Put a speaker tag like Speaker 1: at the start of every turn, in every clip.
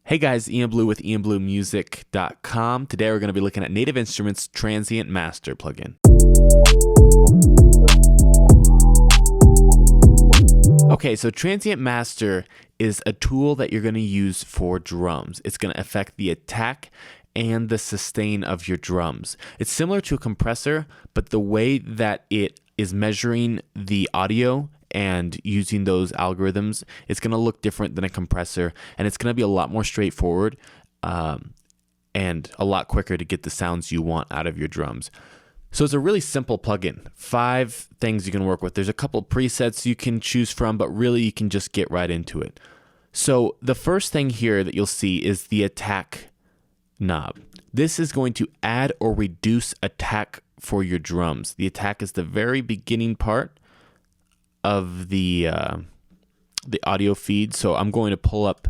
Speaker 1: Hey guys, Ian Blue with ianbluemusic.com. Today we're going to be looking at Native Instruments Transient Master plugin. Okay, so Transient Master is a tool that you're going to use for drums. It's going to affect the attack and the sustain of your drums. It's similar to a compressor, but the way that it is measuring the audio and using those algorithms, it's going to look different than a compressor, and it's going to be a lot more straightforward and a lot quicker to get the sounds you want out of your drums. So it's a really simple plugin. 5 things you can work with. There's a couple presets you can choose from, but really you can just get right into it. So the first thing here that you'll see is the attack knob. This is going to add or reduce attack for your drums. The attack is the very beginning part of the audio feed. So I'm going to pull up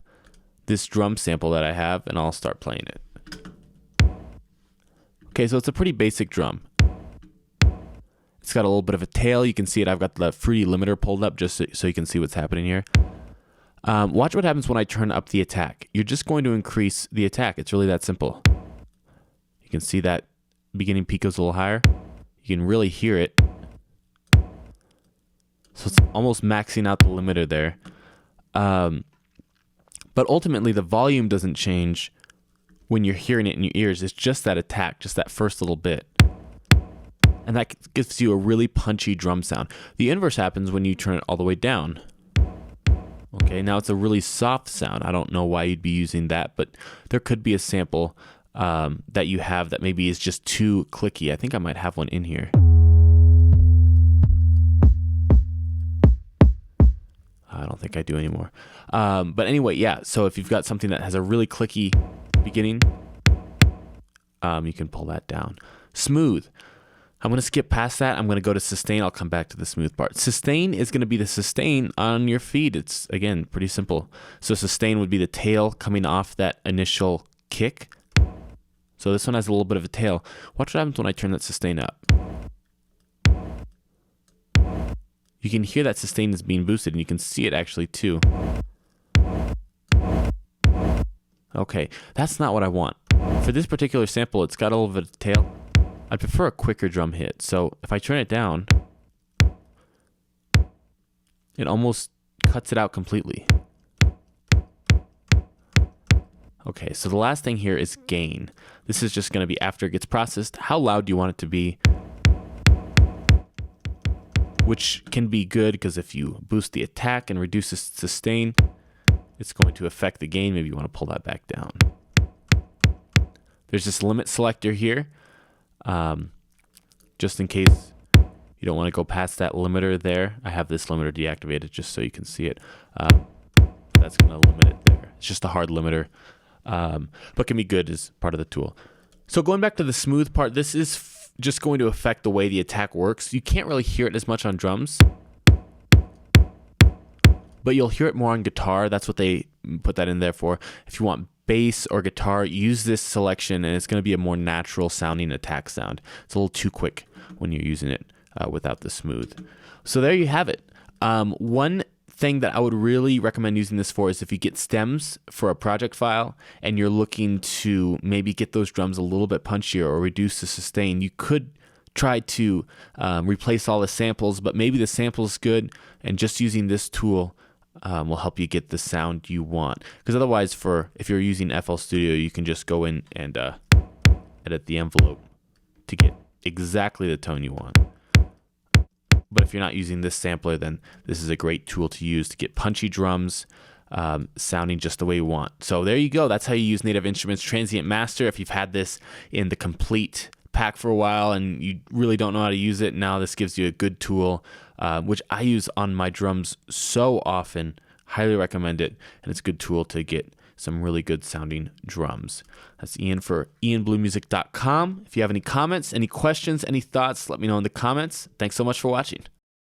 Speaker 1: this drum sample that I have and I'll start playing it. Okay, so it's a pretty basic drum. It's got a little bit of a tail. You can see it. I've got the fruity limiter pulled up just so you can see what's happening here. Watch what happens when I turn up the attack. You're just going to increase the attack. It's really that simple. You can see that beginning peak goes a little higher. You can really hear it. So it's almost maxing out the limiter there. But ultimately, the volume doesn't change when you're hearing it in your ears. It's just that attack, just that first little bit. And that gives you a really punchy drum sound. The inverse happens when you turn it all the way down. Okay, now it's a really soft sound. I don't know why you'd be using that, but there could be a sample that you have that maybe is just too clicky. I think I might have one in here. I don't think I do anymore. But anyway, yeah, so if you've got something that has a really clicky beginning, you can pull that down. Smooth. I'm going to skip past that. I'm going to go to sustain. I'll come back to the smooth part. Sustain is going to be the sustain on your feed. It's, again, pretty simple. So sustain would be the tail coming off that initial kick. So this one has a little bit of a tail. Watch what happens when I turn that sustain up. You can hear that sustain is being boosted, and you can see it actually too. Okay, that's not what I want. For this particular sample, it's got a little bit of tail. I'd prefer a quicker drum hit. So if I turn it down, it almost cuts it out completely. Okay, so the last thing here is gain. This is just going to be after it gets processed. How loud do you want it to be? Which can be good because if you boost the attack and reduce the sustain, it's going to affect the gain. Maybe you want to pull that back down. There's this limit selector here. Just in case you don't want to go past that limiter there. I have this limiter deactivated just so you can see it. That's going to limit it there. It's just a hard limiter, but can be good as part of the tool. So going back to the smooth part, this is just going to affect the way the attack works. You can't really hear it as much on drums, but you'll hear it more on guitar. That's what they put that in there for. If you want bass or guitar, use this selection and it's going to be a more natural sounding attack sound. It's a little too quick when you're using it without the smooth. So there you have it. One thing that I would really recommend using this for is if you get stems for a project file and you're looking to maybe get those drums a little bit punchier or reduce the sustain, you could try to replace all the samples, but maybe the sample's good and just using this tool will help you get the sound you want. Because otherwise, if you're using FL Studio, you can just go in and edit the envelope to get exactly the tone you want. But if you're not using this sampler, then this is a great tool to use to get punchy drums sounding just the way you want. So there you go. That's how you use Native Instruments Transient Master. If you've had this in the complete pack for a while and you really don't know how to use it, now this gives you a good tool, which I use on my drums so often. Highly recommend it, and it's a good tool to get some really good sounding drums. That's Ian for ianbluemusic.com. If you have any comments, any questions, any thoughts, let me know in the comments. Thanks so much for watching.